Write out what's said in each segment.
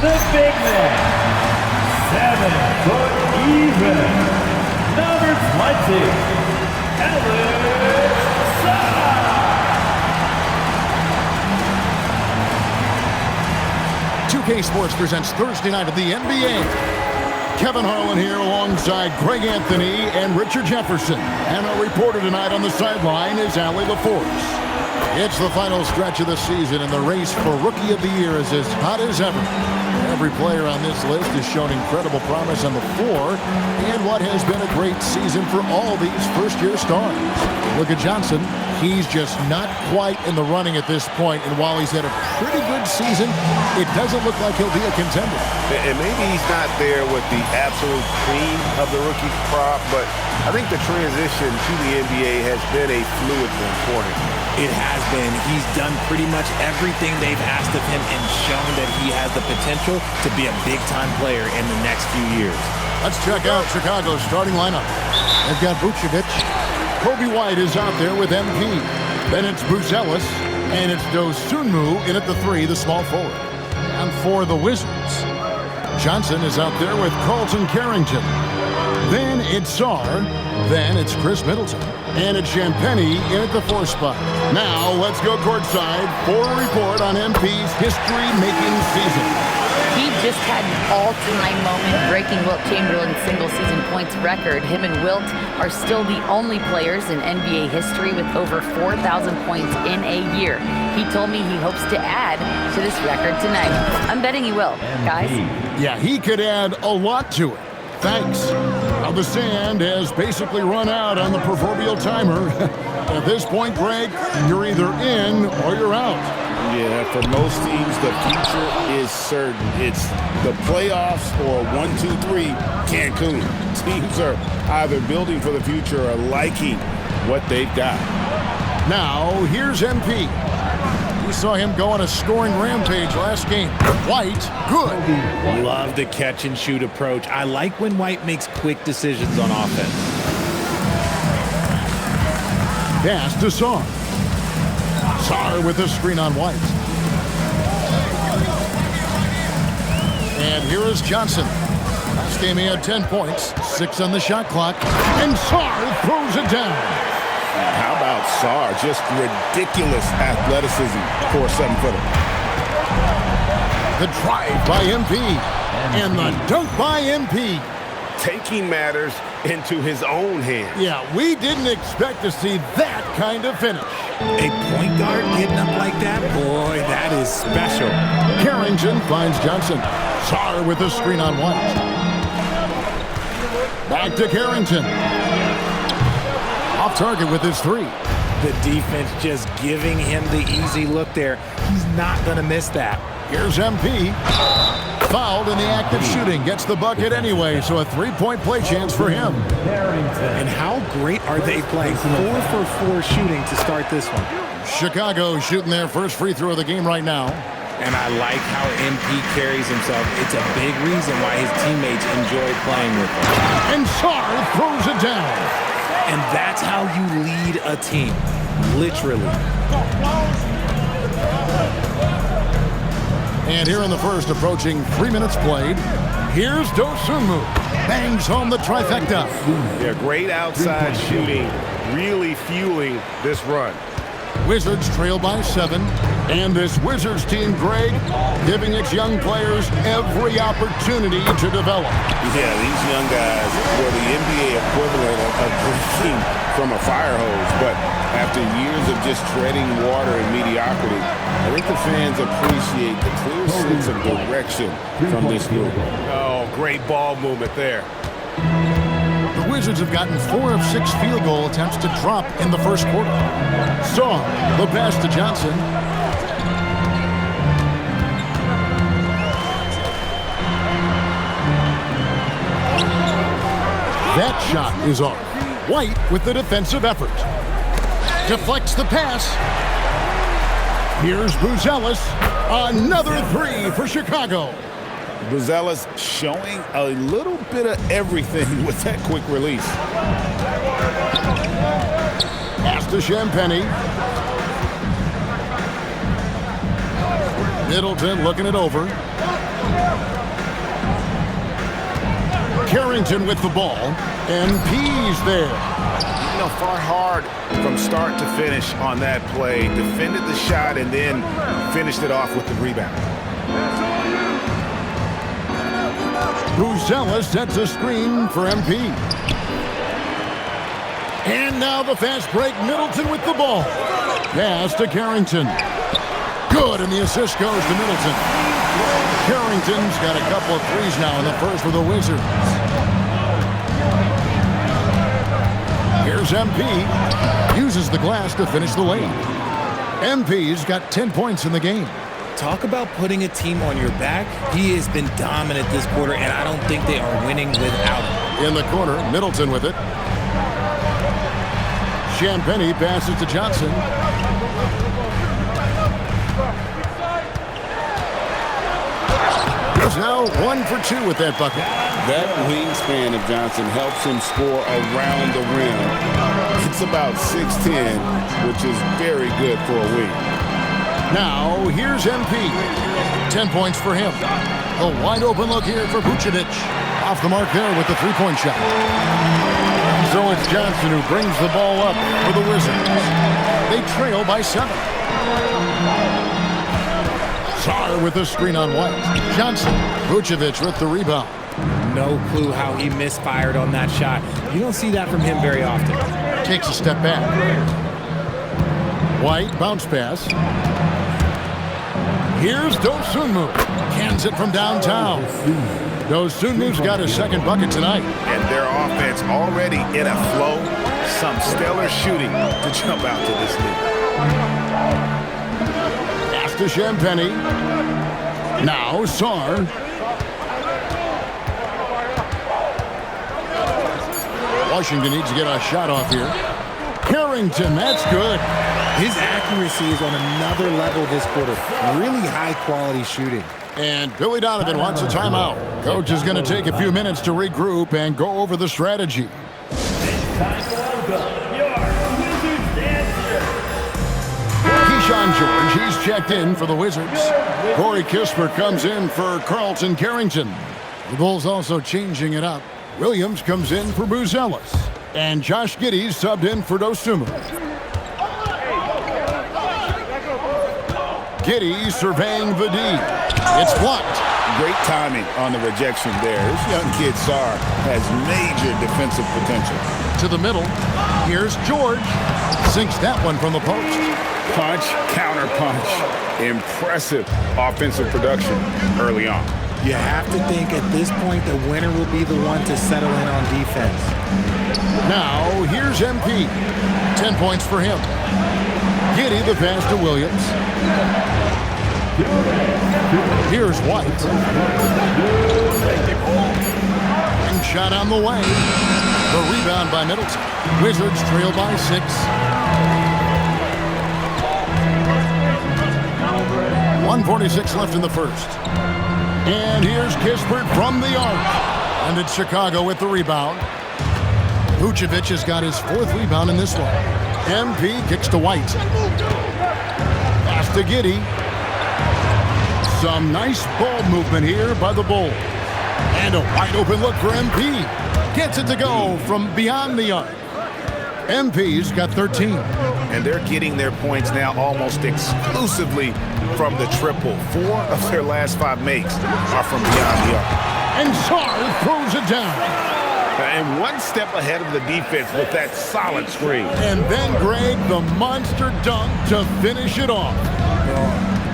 The big man, 7 foot even, number 20, Alex Saad. 2K Sports presents Thursday night of the NBA. Kevin Harlan here alongside Greg Anthony and Richard Jefferson. And our reporter tonight on the sideline is Allie LaForce. It's the final stretch of the season, and the race for Rookie of the Year is as hot as ever. Every player on this list has shown incredible promise on the floor and what has been a great season for all these first-year stars. Look at Johnson. He's just not quite in the running at this point, and while he's had a pretty good season, it doesn't look like he'll be a contender. And maybe he's not there with the absolute cream of the rookie crop, but I think the transition to the NBA has been a fluid one for him. It has been. He's done pretty much everything they've asked of him and shown that he has the potential to be a big-time player in the next few years. Let's check out Chicago's starting lineup. They've got Vucevic. Kobe White is out there with MP. Then it's Buzelis, and it's Dosunmu in at the 3, the small forward. And for the Wizards, Johnson is out there with Carlton Carrington. Then it's Sarr. Then it's Chris Middleton. And it's Champagnie in at the 4 spot. Now let's go courtside for a report on MP's history-making season. He just had an all-time moment, breaking Wilt Chamberlain's single-season points record. Him and Wilt are still the only players in NBA history with over 4,000 points in a year. He told me he hopes to add to this record tonight. I'm betting he will, guys. Yeah, he could add a lot to it. Thanks. Now the sand has basically run out on the proverbial timer. At this point, Greg, you're either in or you're out. Yeah, for most teams, the future is certain. It's the playoffs or 1, 2, 3, Cancun. Teams are either building for the future or liking what they've got. Now, here's MP. We saw him go on a scoring rampage last game. White, good. Love the catch-and-shoot approach. I like when White makes quick decisions on offense. Pass to Sarr. Sarr with a screen on White. And here is Johnson. Last game he had 10 points, 6 on the shot clock, and Sarr throws it down. How about Sarr? Just ridiculous athleticism for a 7-footer. The drive by MP. And the dunk by MP. Taking matters into his own hands. Yeah, we didn't expect to see that kind of finish. A point guard getting up like that? Boy, that is special. Carrington finds Johnson. Sarr with a screen on White. Back to Carrington. Off target with his 3. The defense just giving him the easy look there. He's not going to miss that. Here's MP. Fouled in the act of shooting. Gets the bucket anyway, so a 3-point play chance for him. And how great are they playing? 4 for 4 shooting to start this one. Chicago shooting their first free throw of the game right now. And I like how MP carries himself. It's a big reason why his teammates enjoy playing with him. And Sarr throws it down. And that's how you lead a team, literally. And here in the first, approaching 3 minutes played, here's Dosunmu. Bangs home the trifecta. Yeah, great outside shooting, really fueling this run. Wizards trail by 7. And this Wizards team, Greg, giving its young players every opportunity to develop. Yeah, these young guys were the NBA equivalent of drinking from a fire hose. But after years of just treading water and mediocrity, I think the fans appreciate the clear sense of direction from this group. Oh, great ball movement there. The Wizards have gotten 4 of 6 field goal attempts to drop in the first quarter. Saw the pass to Johnson. That shot is off. White with the defensive effort. Deflects the pass. Here's Buzelis. Another 3 for Chicago. Buzelis showing a little bit of everything with that quick release. Pass to Champagnie. Middleton looking it over. Carrington with the ball, and Pease there. You know, fought hard from start to finish on that play. Defended the shot and then finished it off with the rebound. Buzella sets a screen for MP. And now the fast break. Middleton with the ball. Pass to Carrington. Good, and the assist goes to Middleton. Carrington's got a couple of threes now in the first for the Wizards. Here's MP. Uses the glass to finish the lane. MP's got 10 points in the game. Talk about putting a team on your back. He has been dominant this quarter, and I don't think they are winning without him. In the corner, Middleton with it. Champagnie passes to Johnson. He's now 1 for 2 with that bucket. That wingspan of Johnson helps him score around the rim. It's about 6'10", which is very good for a wing. Now, here's MP. 10 points for him. A wide open look here for Vucevic. Off the mark there with the three-point shot. So it's Johnson who brings the ball up for the Wizards. They trail by 7. Sarr with the screen on White. Johnson, Vucevic with the rebound. No clue how he misfired on that shot. You don't see that from him very often. Takes a step back. White, bounce pass. Here's Dosunmu. Cans it from downtown. Dosunmu's got his second bucket tonight. And their offense already in a flow. Some stellar shooting to jump out to this lead. Pass to Champagnie. Now Sarr. Washington needs to get a shot off here. Carrington, that's good. His accuracy is on another level this quarter. Really high-quality shooting. And Billy Donovan wants a timeout. Coach is going to take a few minutes to regroup and go over the strategy. Time to welcome your Wizards dancer. Keyshawn George, he's checked in for the Wizards. Corey Kispert comes in for Carlton Carrington. The Bulls also changing it up. Williams comes in for Buzelis. And Josh Giddey subbed in for Dosunmu. Giddey surveying the D. It's blocked. Great timing on the rejection there. This young kid, Sarr, has major defensive potential. To the middle. Here's George. Sinks that one from the post. Punch, counter punch. Impressive offensive production early on. You have to think at this point the winner will be the one to settle in on defense. Now, here's MP. 10 points for him. Giddey the pass to Williams. Here's White. And shot on the way. The rebound by Middleton. Wizards trail by 6. .146 left in the first. And here's Kispert from the arc. And it's Chicago with the rebound. Vucevic has got his 4th rebound in this one. MP kicks to White. Pass to Giddey. Some nice ball movement here by the Bulls. And a wide open look for MP. Gets it to go from beyond the arc. MP's got 13. And they're getting their points now almost exclusively from the triple. 4 of their last 5 makes are from beyond the arc. And Sarr throws it down. And one step ahead of the defense with that solid screen. And then Greg, the monster dunk to finish it off.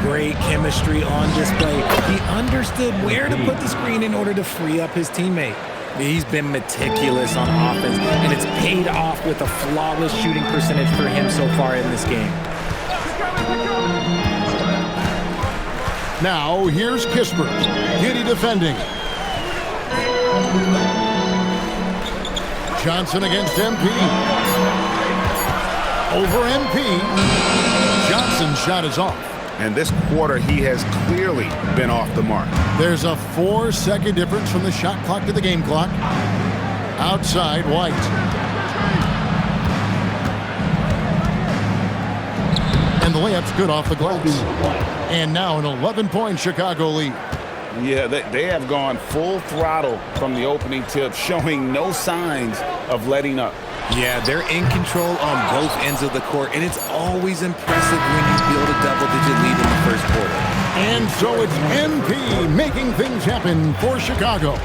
Great chemistry on display. He understood where to put the screen in order to free up his teammate. He's been meticulous on offense, and it's paid off with a flawless shooting percentage for him so far in this game. Now, here's Kispert. Giddey defending. Johnson against MP. Over MP. Johnson's shot is off. And this quarter, he has clearly been off the mark. There's a 4-second difference from the shot clock to the game clock. Outside, White. And the layup's good off the glass. And now an 11-point Chicago lead. Yeah, they have gone full throttle from the opening tip, showing no signs of letting up. Yeah, they're in control on both ends of the court, and it's always impressive when you build a double-digit lead in the first quarter. And so it's MP making things happen for Chicago.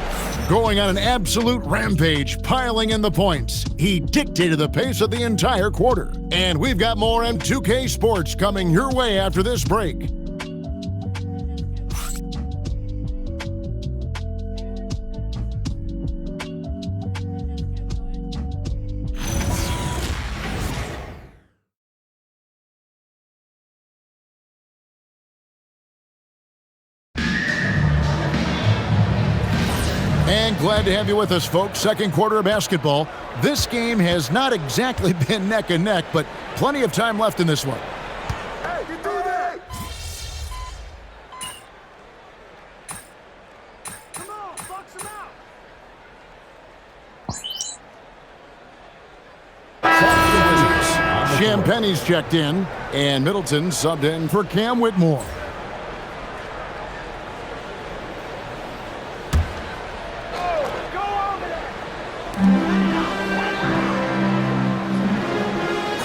Going on an absolute rampage, piling in the points. He dictated the pace of the entire quarter. And we've got more M2K Sports coming your way after this break. And glad to have you with us, folks. Second quarter of basketball. This game has not exactly been neck and neck, but plenty of time left in this one. Hey, you do that! Come on, box him out! Champagne's checked in, and Middleton subbed in for Cam Whitmore.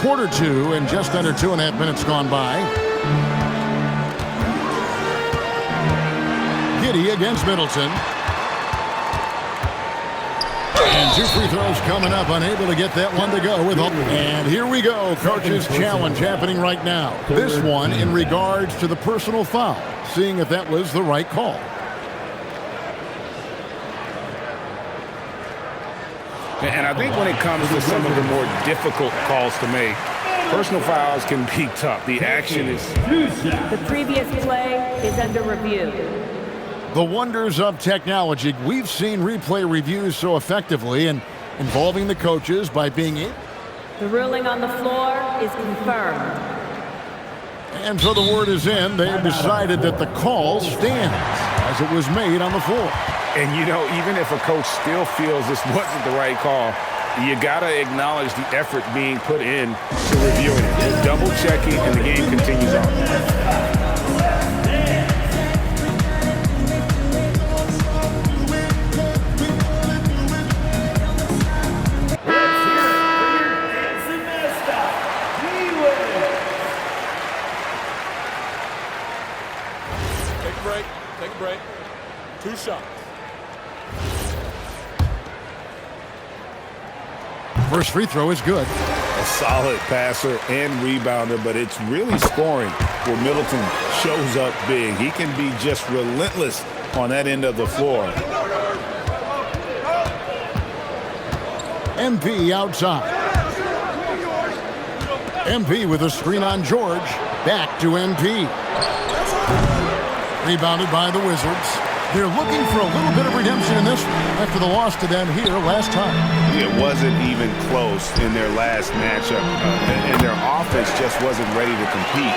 Quarter two, and just under 2.5 minutes gone by. Giddey against Middleton. And 2 free throws coming up, unable to get that one to go. And here we go, coach's challenge happening right now. This one in regards to the personal foul, seeing if that was the right call. And I think when it comes to some of the more difficult calls to make, personal fouls can be tough. The action is... The previous play is under review. The wonders of technology. We've seen replay reviews so effectively and involving the coaches by being able... The ruling on the floor is confirmed. And so the word is in. They've decided that the call stands as it was made on the floor. And, you know, even if a coach still feels this wasn't the right call, you got to acknowledge the effort being put in to reviewing it. Double-checking, and the game continues on. Take a break. 2 shots. First free throw is good. A solid passer and rebounder, but it's really scoring where Middleton shows up big. He can be just relentless on that end of the floor. MP outside. MP with a screen on George. Back to MP. Rebounded by the Wizards. They're looking for a little bit of redemption in this after the loss to them here last time. It wasn't even close in their last matchup, and their offense just wasn't ready to compete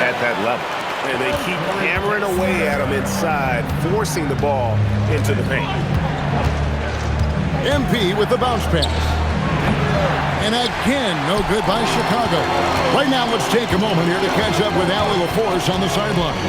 at that level. And they keep hammering away at them inside, forcing the ball into the paint. MP with the bounce pass. And again, no good by Chicago. Right now, let's take a moment here to catch up with Allie LaForce on the sideline.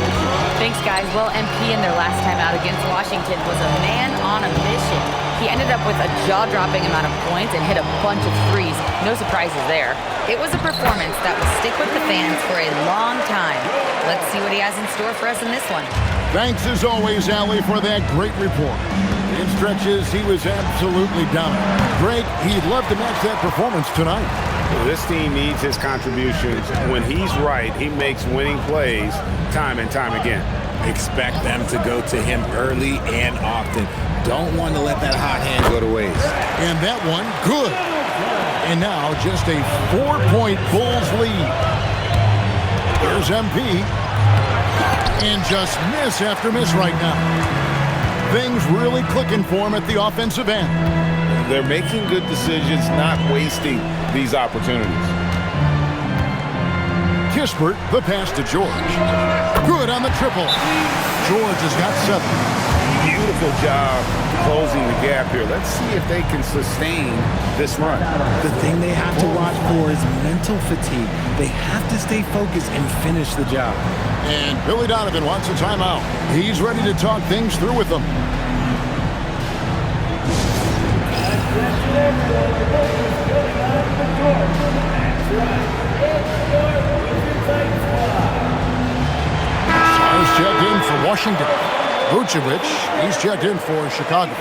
Thanks, guys. Well, MP in their last time out against Washington was a man on a mission. He ended up with a jaw-dropping amount of points and hit a bunch of threes. No surprises there. It was a performance that will stick with the fans for a long time. Let's see what he has in store for us in this one. Thanks as always, Allie, for that great report. In stretches, he was absolutely dominant. Greg, he'd love to match that performance tonight. This team needs his contributions. When he's right, he makes winning plays time and time again. Expect them to go to him early and often. Don't want to let that hot hand go to waste. And that one, good. And now just a 4-point Bulls lead. Here's MP. And just miss after miss right now. Things really clicking for him at the offensive end. They're making good decisions, not wasting these opportunities. Kispert, the pass to George. Good on the triple. George has got 7. Beautiful wonderful job closing the gap here. Let's see if they can sustain this run. The thing they have to watch for is mental fatigue. They have to stay focused and finish the job. And Billy Donovan wants a timeout. He's ready to talk things through with them. He's checked in for Washington. Vucevic, he's checked in for Chicago.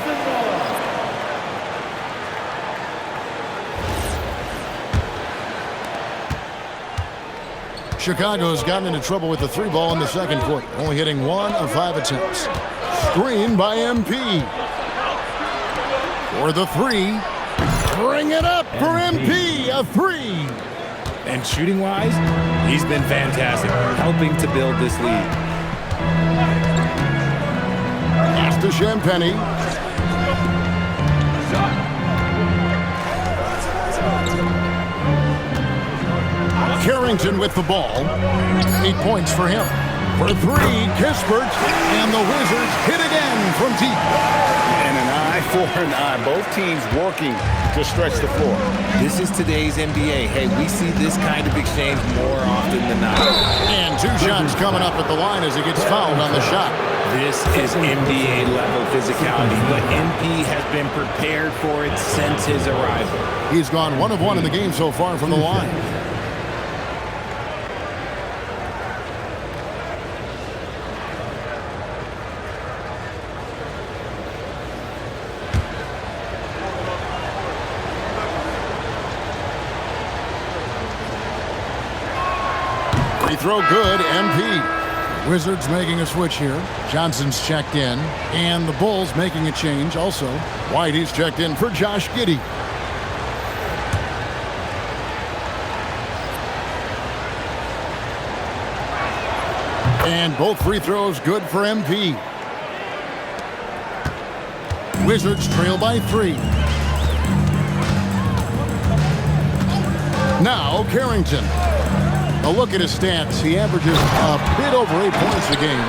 Chicago's gotten into trouble with the three ball in the second quarter, only hitting 1 of 5 attempts. Screen by MP. For the three. Bring it up for MP. A three. And shooting-wise, he's been fantastic, helping to build this lead. Pass to Champagnie. Carrington with the ball. 8 points for him. For three, Kispert. And the Wizards hit again from deep. And an eye for an eye. Both teams working to stretch the floor. This is today's NBA. Hey, we see this kind of exchange more often than not. And 2 shots coming up at the line as he gets fouled on the shot. This is NBA-level physicality, but MP has been prepared for it since his arrival. He's gone 1 of 1 in the game so far from the line. Free throw good, MP. Wizards making a switch here. Johnson's checked in. And the Bulls making a change also. White, he's checked in for Josh Giddey. And both free throws good for MP. Wizards trail by 3. Now Carrington. A look at his stats. He averages a bit over 8 points a game.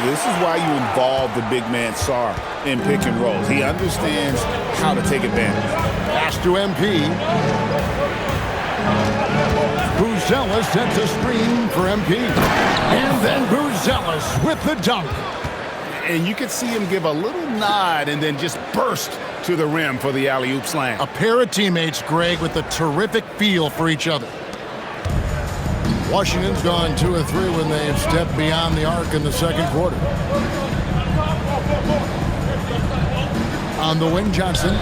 This is why you involve the big man Sarr in pick and rolls. He understands how to take advantage. Pass to MP. Buzelis sets a screen for MP. And then Buzelis with the dunk. And you could see him give a little nod and then just burst to the rim for the alley-oop slam. A pair of teammates, Greg, with a terrific feel for each other. Washington's gone 2 of 3 when they have stepped beyond the arc in the second quarter. On the wing, Johnson,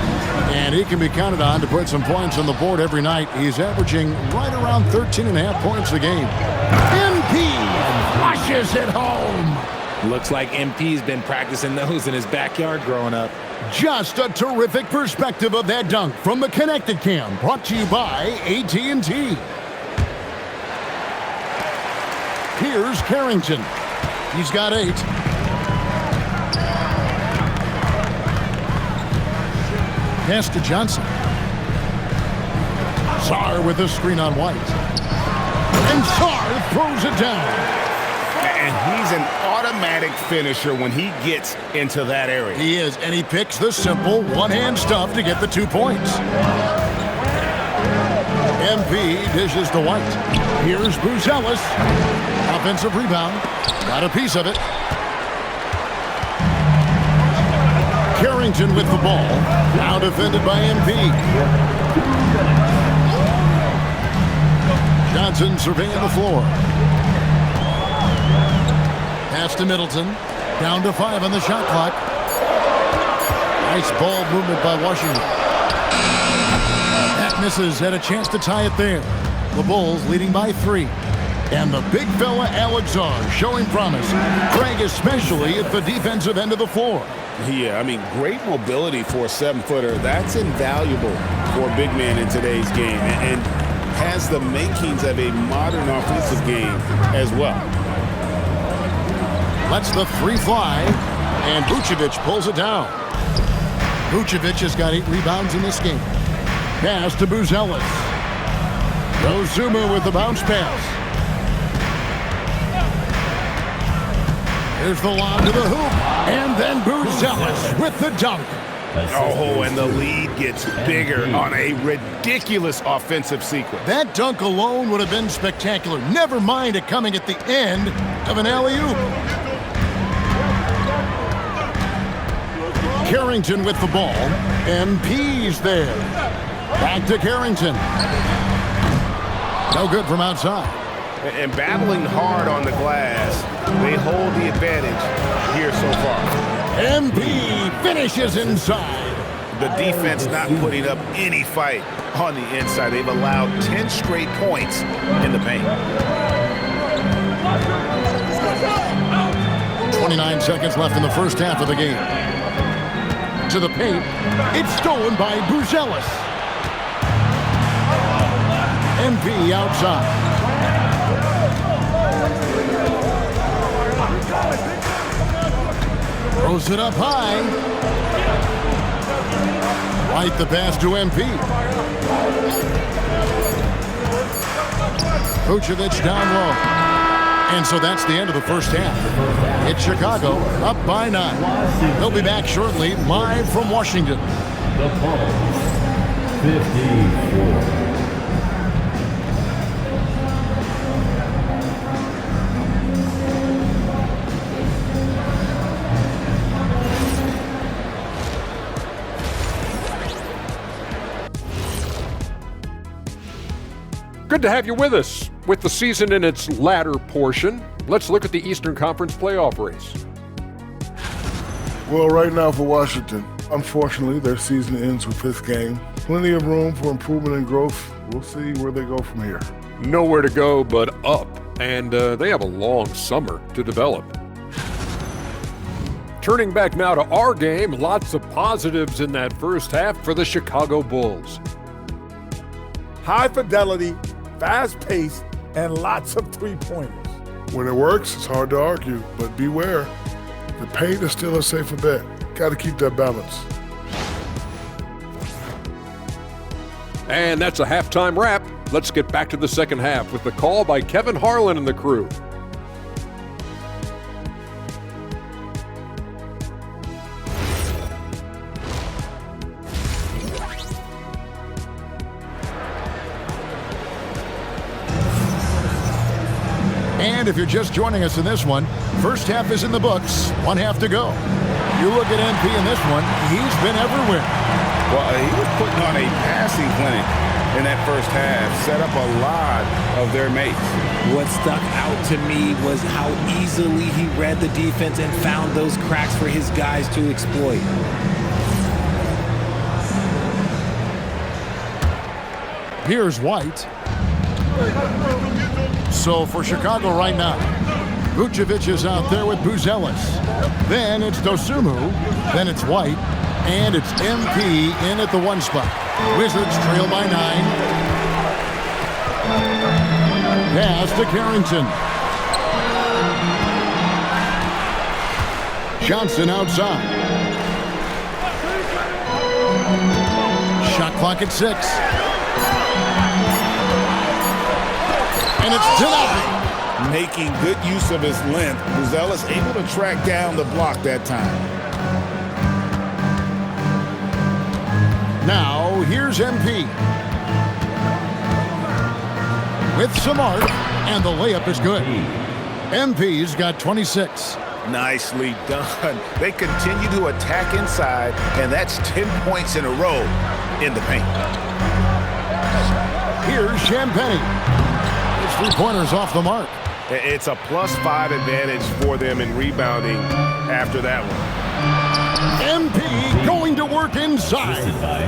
and he can be counted on to put some points on the board every night. He's averaging right around 13.5 points a game. MP flushes it home. Looks like MP's been practicing those in his backyard growing up. Just a terrific perspective of that dunk from the Connected Cam, brought to you by AT&T. Here's Carrington. He's got 8. Pass to Johnson. Sarr with a screen on White. And Sarr throws it down. And he's an automatic finisher when he gets into that area. He is, and he picks the simple one-hand stuff to get the 2 points. MP dishes to White. Here's Buzelis. Offensive rebound. Got a piece of it. Carrington with the ball. Now defended by MP. Johnson surveying the floor. Pass to Middleton. Down to 5 on the shot clock. Nice ball movement by Washington. That misses. Had a chance to tie it there. The Bulls leading by 3. And the big fella Alex Sarr showing promise. Craig especially at the defensive end of the floor. Yeah, I mean, great mobility for a 7-footer. That's invaluable for a big man in today's game, and has the makings of a modern offensive game as well. Lets the 3 fly, and Vucevic pulls it down. Vucevic has got 8 rebounds in this game. Pass to Buzelis. Dozuma with the bounce pass. Here's the lob to the hoop. And then Buzelis with the dunk. Oh, and the lead gets bigger on a ridiculous offensive sequence. That dunk alone would have been spectacular. Never mind it coming at the end of an alley-oop. Carrington with the ball. MP's there. Back to Carrington. No good from outside. And battling hard on the glass, they hold the advantage here so far. MP finishes inside. The defense not putting up any fight on the inside. They've allowed 10 straight points in the paint. 29 seconds left in the first half of the game. To the paint. It's stolen by Buzelis. MP outside. Throws it up high. White the pass to MP. Vucevic down low. And so that's the end of the first half. It's Chicago up by 9. They'll be back shortly, live from Washington. The Bulls, 54. Good to have you with us. With the season in its latter portion, let's look at the Eastern Conference playoff race. Well, right now for Washington, unfortunately, their season ends with this game. Plenty of room for improvement and growth. We'll see where they go from here. Nowhere to go but up, and they have a long summer to develop. Turning back now to our game, lots of positives in that first half for the Chicago Bulls. High fidelity, fast pace, and lots of three-pointers. When it works, it's hard to argue, but beware. The paint is still a safer bet. Got to keep that balance. And that's a halftime wrap. Let's get back to the second half with the call by Kevin Harlan and the crew. And if you're just joining us in this one, first half is in the books, one half to go. You look at MP in this one, he's been everywhere. Well, he was putting on a passing clinic in that first half, set up a lot of their mates. What stuck out to me was how easily he read the defense and found those cracks for his guys to exploit. Here's White. So for Chicago right now, Vucevic is out there with Buzelis. Then it's Dosunmu. Then it's White. And it's MP in at the 1 spot. Wizards trail by 9. Pass to Carrington. Johnson outside. Shot clock at 6. And it's denied. Making good use of his length, Buzelis able to track down the block that time. Now, here's MP. With some arc, and the layup is good. MP's got 26. Nicely done. They continue to attack inside, and that's 10 points in a row in the paint. Here's Champagnie. His three-pointers off the mark. It's a +5 advantage for them in rebounding after that one. MP going to work inside.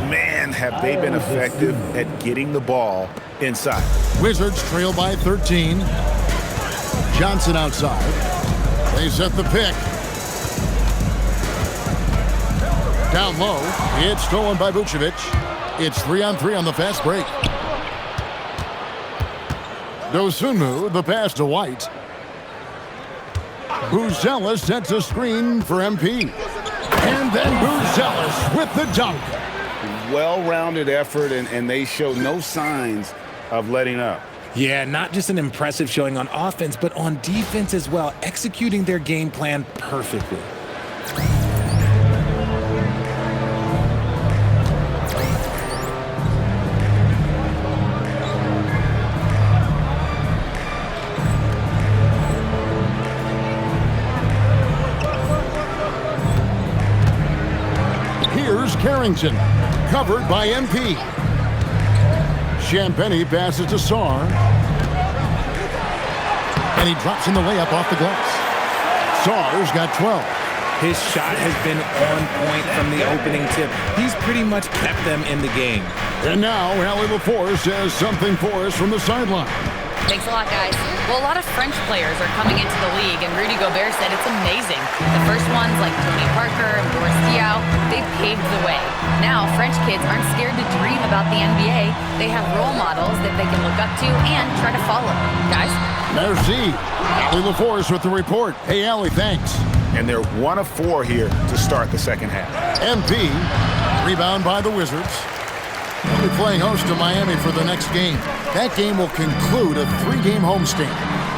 Man, have they been effective at getting the ball inside. Wizards trail by 13. Johnson outside. They set the pick. Down low. It's stolen by Vucevic. It's 3-on-3 on the fast break. Dosunmu, the pass to White. Buzelis sets a screen for MP. And then Buzelis with the dunk. Well-rounded effort, and they show no signs of letting up. Yeah, not just an impressive showing on offense, but on defense as well, executing their game plan perfectly. Here's Carrington, covered by MP. Champagnie passes to Sarr. And he drops in the layup off the glass. Sarr's got 12. His shot has been on point from the opening tip. He's pretty much kept them in the game. And now, Allie LaForce has something for us from the sideline. Thanks a lot, guys. Well, a lot of French players are coming into the league, and Rudy Gobert said it's amazing. The first ones, like Tony Parker and Boris Diaw, they paved the way. Now, French kids aren't scared to dream about the NBA. They have role models that they can look up to and try to follow. Guys? Merci. Allie LaForce with the report. Hey, Allie, thanks. And they're 1 of 4 here to start the second half. MP, rebound by the Wizards. They'll be playing host to Miami for the next game. That game will conclude a 3-game homestand.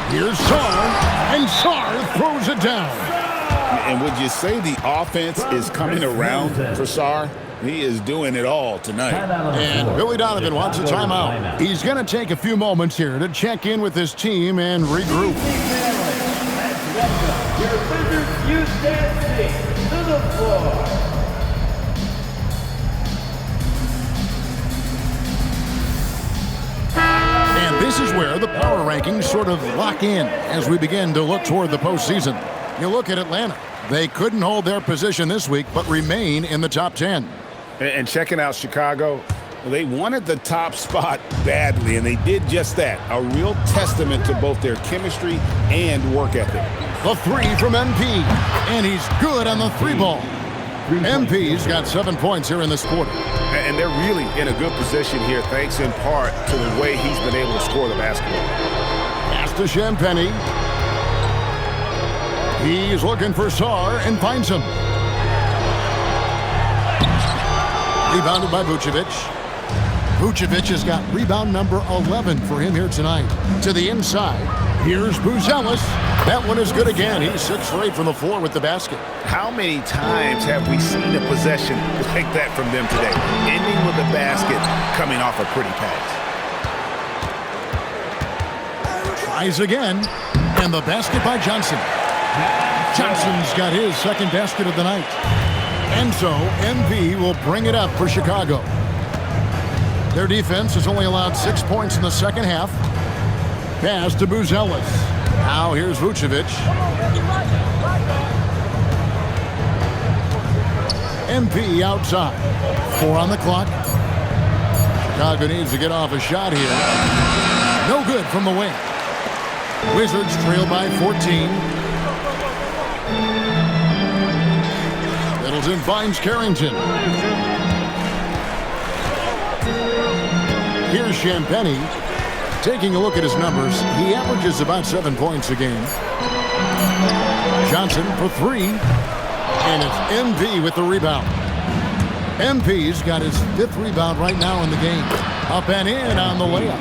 Here's Sarr, and Sarr throws it down. And would you say the offense is coming around for Sarr? He is doing it all tonight. And Billy Donovan wants a timeout. He's going to take a few moments here to check in with his team and regroup. Your Wizards youth dancing to the floor. And this is where the power rankings sort of lock in as we begin to look toward the postseason. You look at Atlanta. They couldn't hold their position this week, but remain in the top 10. And checking out Chicago, They wanted the top spot badly, and they did just that. A real testament to both their chemistry and work ethic. The three from MP, and he's good on the three ball. MP's got 7 points here in this quarter. And they're really in a good position here, thanks in part to the way he's been able to score the basketball. Pass to Champagnie. He's looking for Sarr and finds him. Rebounded by Vucevic. Vucevic has got rebound number 11 for him here tonight. To the inside, here's Buzelis. That one is good again. He's 6 for 8 from the floor with the basket. How many times have we seen a possession like that from them today? Ending with a basket, coming off a pretty pass. Tries again, and the basket by Johnson. Johnson's got his second basket of the night. And so, MV will bring it up for Chicago. Their defense has only allowed 6 points in the second half. Pass to Buzelis. Now here's Vucevic. MP outside. 4 on the clock. Chicago needs to get off a shot here. No good from the wing. Wizards trail by 14. Middleton finds Carrington. Here's Champagnie. Taking a look at his numbers, he averages about 7 points a game. Johnson for 3. And it's MV with the rebound. MP's got his 5th rebound right now in the game. Up and in on the layup.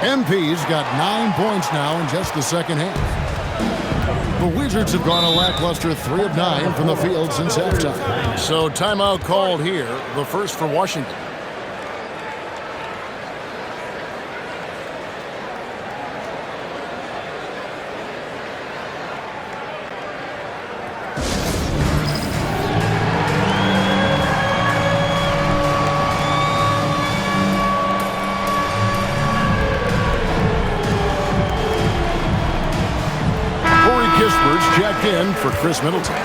MP's got 9 points now in just the second half. The Wizards have gone a lackluster 3 of 9 from the field since halftime. So timeout called here, the first for Washington. Checked in for Chris Middleton.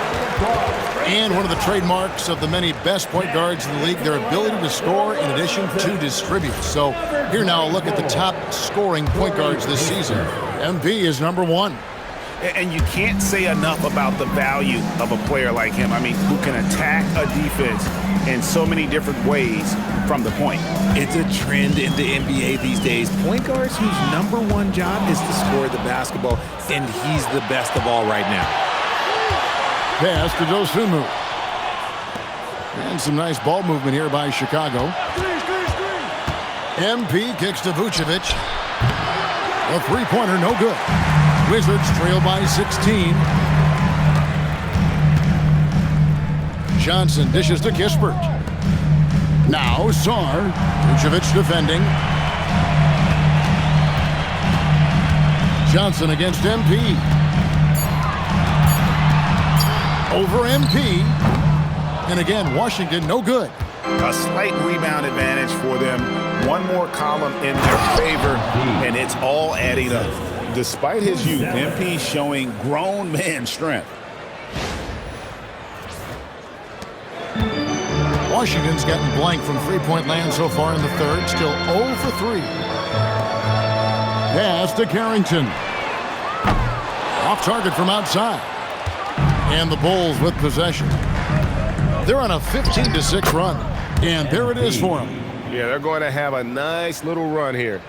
And one of the trademarks of the many best point guards in the league, their ability to score in addition to distribute. So here now, a look at the top scoring point guards this season. MP is number 1. And you can't say enough about the value of a player like him. I mean, who can attack a defense in so many different ways from the point. It's a trend in the NBA these days. Point guards whose number 1 job is to score the basketball, and he's the best of all right now. Pass to Dosunmu. And some nice ball movement here by Chicago. MP kicks to Vucevic. The three-pointer, no good. Wizards trail by 16. Johnson dishes to Kispert. Now Sarr. Vucevic defending. Johnson against MP. Over MP. And again, Washington, no good. A slight rebound advantage for them. One more column in their favor, and it's all adding up. Despite his youth, MP showing grown man strength. Washington's gotten blank from three-point land so far in the third. Still 0 for 3. Pass to Carrington. Off target from outside. And the Bulls with possession. They're on a 15-6 run. And there it is for them. Yeah, they're going to have a nice little run here.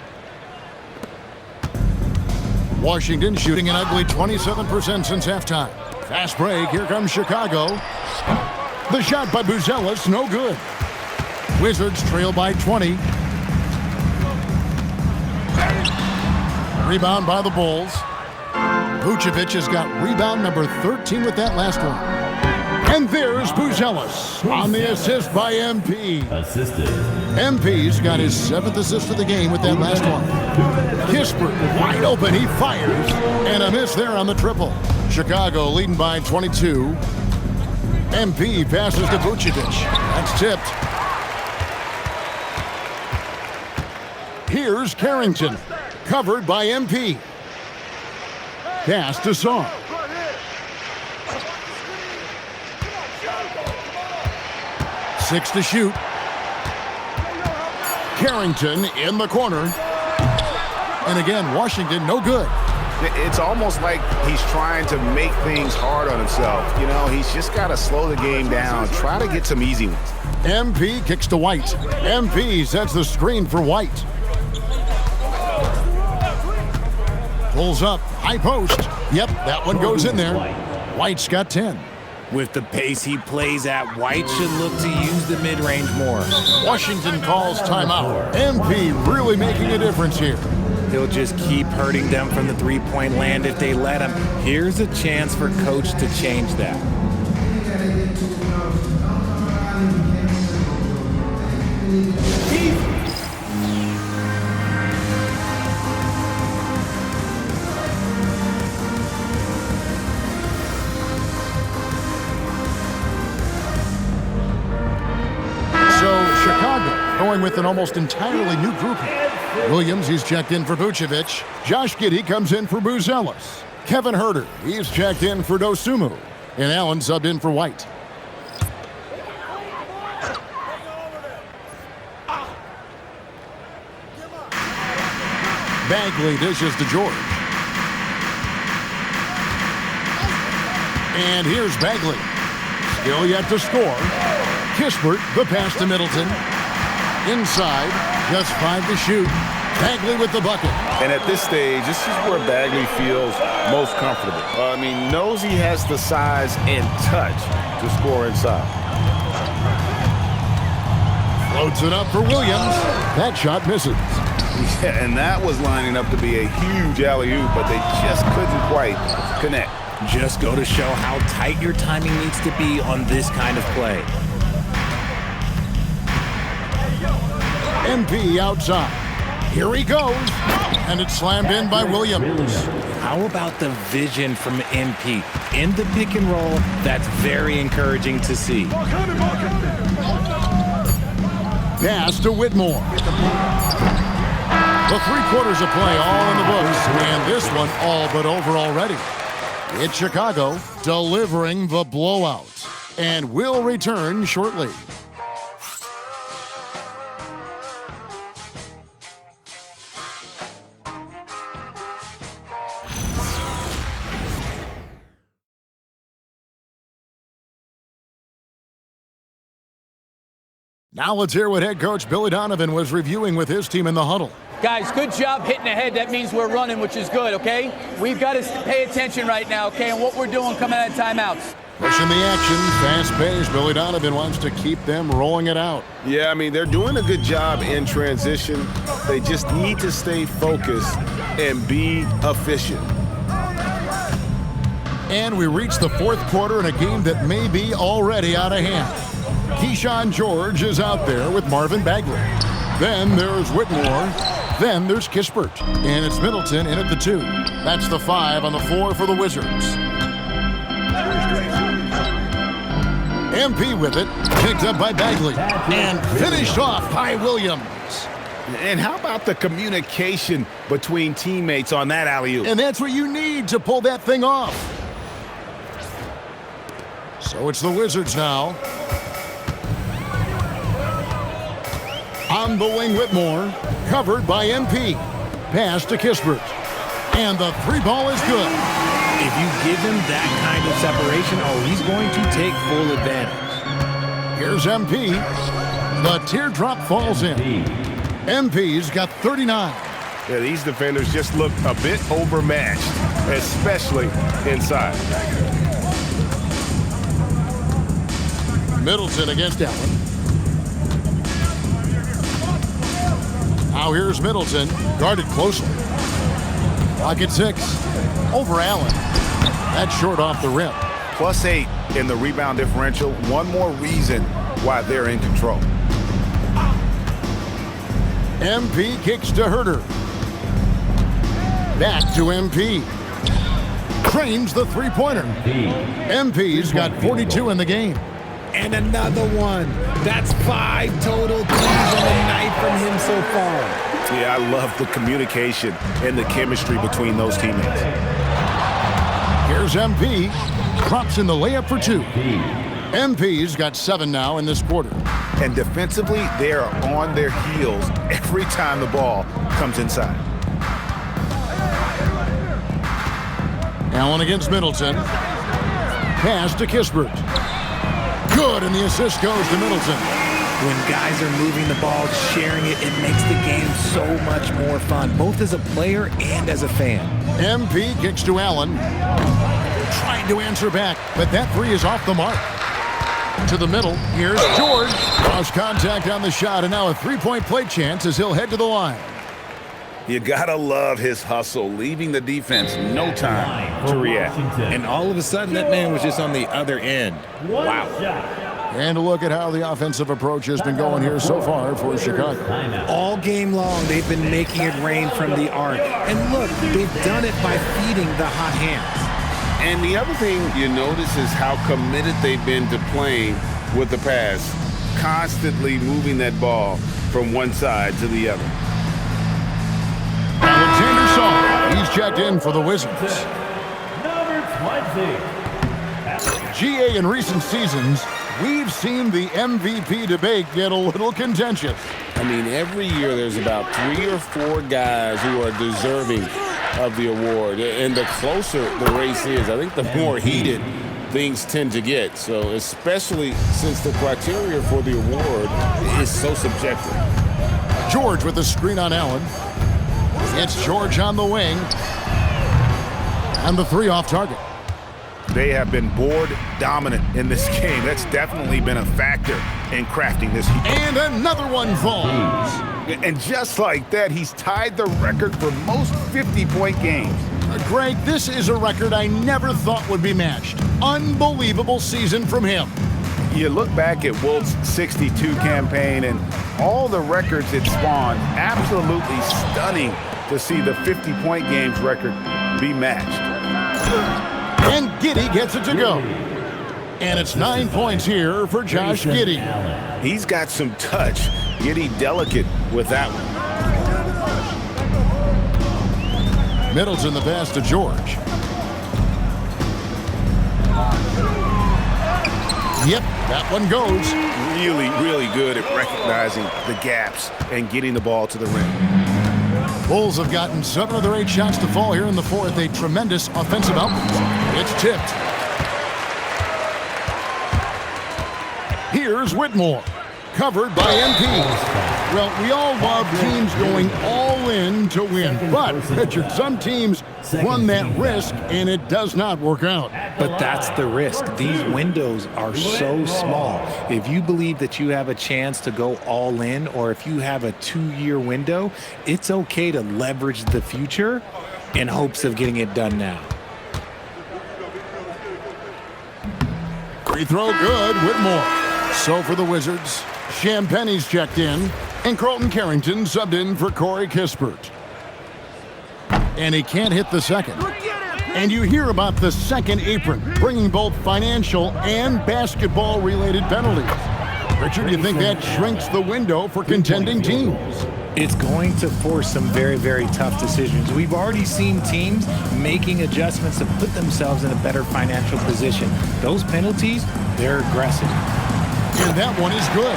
Washington shooting an ugly 27% since halftime. Fast break. Here comes Chicago. The shot by Buzelis, no good. Wizards trail by 20. Rebound by the Bulls. Vucevic has got rebound number 13 with that last one. And there's Buzelis on the assist by MP. MP's got his 7th assist of the game with that last one. Kispert wide open, he fires. And a miss there on the triple. Chicago leading by 22. MP passes to Vucevic. That's tipped. Here's Carrington. Covered by MP. Pass to Sarr. Six to shoot. Carrington in the corner. And again, Washington, no good. It's almost like he's trying to make things hard on himself. You know, he's just got to slow the game down, try to get some easy ones. MP kicks to White. MP sets the screen for White. Pulls up, high post. Yep, that one goes in there. White's got 10. With the pace he plays at, White should look to use the mid-range more. Washington calls timeout. MP really making a difference here. He'll just keep hurting them from the three-point land if they let him. Here's a chance for Coach to change that. Going with an almost entirely new group here. Williams, he's checked in for Vucevic. Josh Giddey comes in for Buzelis. Kevin Huerter, he's checked in for Dosunmu. And Allen subbed in for White. Bagley dishes to George. And here's Bagley. Still yet to score. Kispert, the pass to Middleton. Inside, just 5 to shoot. Bagley with the bucket. And at this stage, this is where Bagley feels most comfortable. Knows he has the size and touch to score inside. Floats it up for Williams. That shot misses. Yeah, and that was lining up to be a huge alley-oop, but they just couldn't quite connect. Just go to show how tight your timing needs to be on this kind of play. MP outside. Here he goes. And it's slammed in by Williams. How about the vision from MP? In the pick and roll, that's very encouraging to see. Pass to Whitmore. The 3 quarters of play all in the books. And this one all but over already. It's Chicago delivering the blowout. And we'll return shortly. Now let's hear what head coach Billy Donovan was reviewing with his team in the huddle. Guys, good job hitting ahead. That means we're running, which is good, okay? We've got to pay attention right now, okay, and what we're doing coming out of timeouts. Pushing the action, fast-paced. Billy Donovan wants to keep them rolling it out. Yeah, I mean, they're doing a good job in transition. They just need to stay focused and be efficient. And we reach the fourth quarter in a game that may be already out of hand. Keyshawn George is out there with Marvin Bagley. Then there's Whitmore. Then there's Kispert. And it's Middleton in at the 2. That's the 5 on the floor for the Wizards. MP with it, picked up by Bagley, and finished off by Williams. And how about the communication between teammates on that alley-oop? And that's what you need to pull that thing off. So it's the Wizards now. On the wing, Whitmore, covered by MP. Pass to Kispert. And the 3 ball is good. If you give him that kind of separation, he's going to take full advantage. Here's MP. The teardrop falls in. MP's got 39. Yeah, these defenders just look a bit overmatched, especially inside. Middleton against Allen. Now here's Middleton, guarded closely. Clock at 6. Over Allen. That's short off the rim. +8 in the rebound differential. One more reason why they're in control. MP kicks to Herter. Back to MP. Trains the three-pointer. MP's got 42 in the game. And another one. That's 5 total threes on the night from him so far. Yeah, I love the communication and the chemistry between those teammates. Here's MP. Drops in the layup for 2. MP's got 7 now in this quarter. And defensively, they are on their heels every time the ball comes inside. Allen against Middleton. Pass to Kispert. Good, and the assist goes to Middleton. When guys are moving the ball, sharing it, it makes the game so much more fun, both as a player and as a fan. MP kicks to Allen. Trying to answer back, but that 3 is off the mark. To the middle, here's George. Lost contact on the shot, and now a 3-point play chance as he'll head to the line. You gotta love his hustle, leaving the defense no time to react. And all of a sudden, that man was just on the other end. Wow. And a look at how the offensive approach has been going here so far for Chicago. All game long, they've been making it rain from the arc. And look, they've done it by feeding the hot hands. And the other thing you notice is how committed they've been to playing with the pass, constantly moving that ball from one side to the other. Alexander Song, he's checked in for the Wizards. Number 20. GA in recent seasons, we've seen the MVP debate get a little contentious. I mean, every year there's about 3 or 4 guys who are deserving of the award. And the closer the race is, I think the more heated things tend to get. So especially since the criteria for the award is so subjective. George with the screen on Allen. It's George on the wing. And the 3 off target. They have been board dominant in this game. That's definitely been a factor in crafting this. And another one falls. And just like that, he's tied the record for most 50-point games. Greg, this is a record I never thought would be matched. Unbelievable season from him. You look back at Wilt's 62 campaign and all the records it spawned, absolutely stunning to see the 50-point games record be matched. And Giddey gets it to go. And it's 9 points here for Josh Giddey. He's got some touch. Giddey delicate with that one. Middleton the pass to George. Yep, that one goes. Really, really good at recognizing the gaps and getting the ball to the rim. Bulls have gotten 7 of their 8 shots to fall here in the fourth. A tremendous offensive output. It's tipped. Here's Whitmore, covered by MP. Well, we all love teams going all in to win. But, Richard, some teams run that risk, and it does not work out. But that's the risk. These windows are so small. If you believe that you have a chance to go all in, or if you have a 2-year window, it's okay to leverage the future in hopes of getting it done now. Free throw good, Whitmore. So for the Wizards, Champagne's checked in, and Carlton Carrington subbed in for Corey Kispert. And he can't hit the second. And you hear about the second apron, bringing both financial and basketball-related penalties. Richard, do you think that shrinks the window for contending teams? It's going to force some very, very tough decisions. We've already seen teams making adjustments to put themselves in a better financial position. Those penalties, they're aggressive. And that one is good.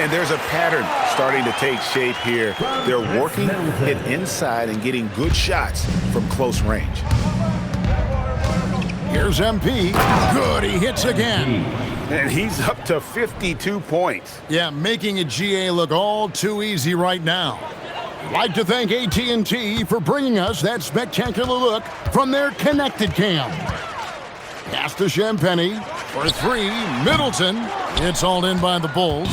And there's a pattern starting to take shape here. They're working it inside and getting good shots from close range. Here's MP. Good, he hits again. And he's up to 52 points. Yeah, making a GA look all too easy right now. I'd like to thank AT&T for bringing us that spectacular look from their Connected Cam. Pass to Champagnie for 3. Middleton. It's all in by the Bulls.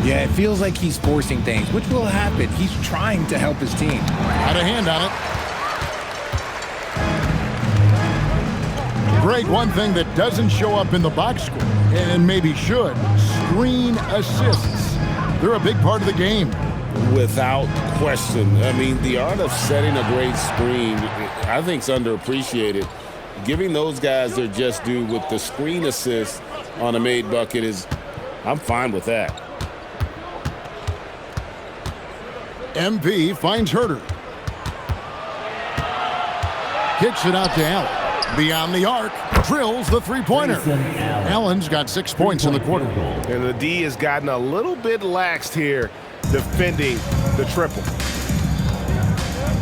Yeah, it feels like he's forcing things, which will happen. He's trying to help his team. Had a hand on it. Greg, one thing that doesn't show up in the box score, and maybe should, screen assists. They're a big part of the game. Without question. I mean, the art of setting a great screen, I think, is underappreciated. Giving those guys their just due with the screen assist on a made bucket is, I'm fine with that. MP finds Herter. Kicks it out to Allen. Beyond the arc, drills the three-pointer. Allen's got 6 points in the quarter. And the D has gotten a little bit laxed here defending the triple.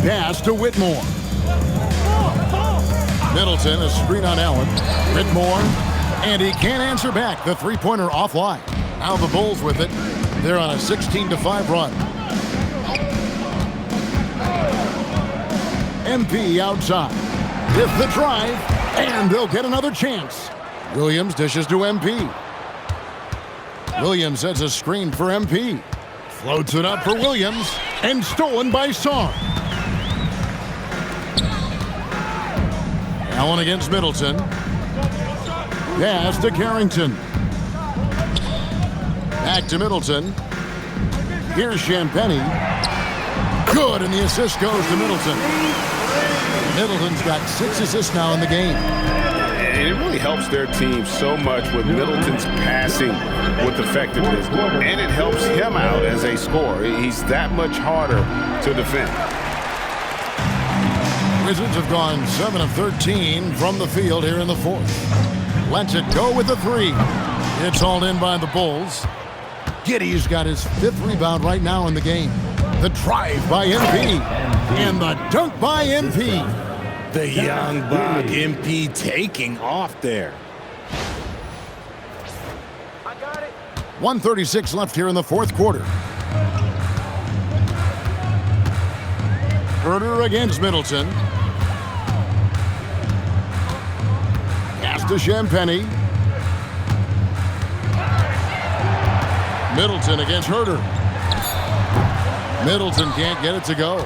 Pass to Whitmore. Middleton, a screen on Allen. Whitmore, and he can't answer back. The three-pointer offline. Now the Bulls with it. They're on a 16-5 run. MP outside with the drive, and they'll get another chance. Williams dishes to MP. Williams sets a screen for MP. Floats it up for Williams, and stolen by Song. Allen against Middleton. Pass to Carrington. Back to Middleton. Here's Champagnie. Good, and the assist goes to Middleton. Middleton's got 6 assists now in the game. And it really helps their team so much with Middleton's passing with effectiveness. And it helps him out as a scorer. He's that much harder to defend. Wizards have gone 7 of 13 from the field here in the fourth. Lets it go with the 3. It's all in by the Bulls. Giddey's got his 5th rebound right now in the game. The drive by MP. And the dunk by MP. The young buck, MP, taking off there. 1:36 left here in the fourth quarter. Herter against Middleton. Pass to Champagnie. Middleton against Herter. Middleton can't get it to go.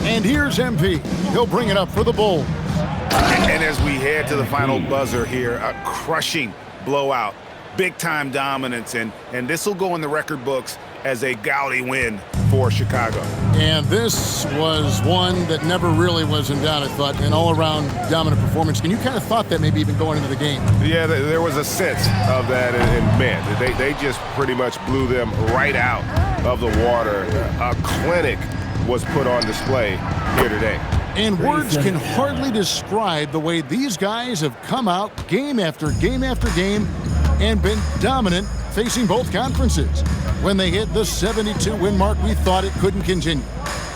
And here's MP. He'll bring it up for the Bulls. And as we head to the final buzzer here, a crushing blowout, big-time dominance, and this will go in the record books as a gaudy win for Chicago. And this was one that never really was in doubt, I thought, an all-around dominant performance. And you kind of thought that maybe even going into the game. Yeah, there was a sense of that, and man, they just pretty much blew them right out of the water. A clinic was put on display here today. And words can hardly describe the way these guys have come out game after game after game and been dominant facing both conferences. When they hit the 72-win mark, we thought it couldn't continue.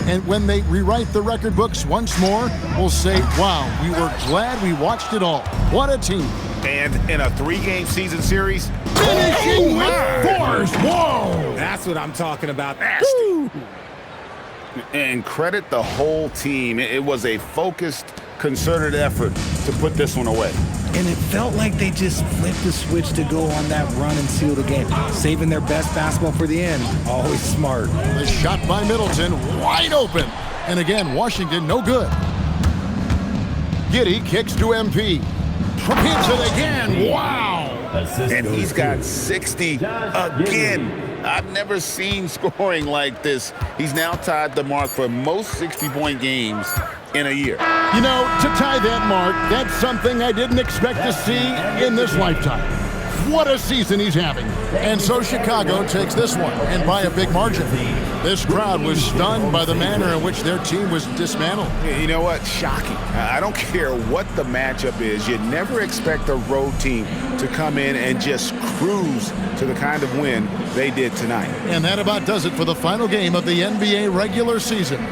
And when they rewrite the record books once more, we'll say, wow, we were glad we watched it all. What a team. And in a 3-game season series, finishing with force. Whoa! That's That's what I'm talking about. Nasty. And credit the whole team. It was a focused, concerted effort to put this one away. And it felt like they just flipped the switch to go on that run and seal the game, saving their best basketball for the end. Always smart. The shot by Middleton, wide open. And again, Washington, no good. Giddey kicks to MP. Hits it again. Wow. And he's got 60 again. I've never seen scoring like this. He's now tied the mark for most 60-point games in a year. You know, to tie that mark, that's something I didn't expect to see in this lifetime. What a season he's having. And so Chicago takes this one, and by a big margin. This crowd was stunned by the manner in which their team was dismantled. You know what? Shocking. I don't care what the matchup is. You never expect a road team to come in and just cruise to the kind of win they did tonight. And that about does it for the final game of the NBA regular season.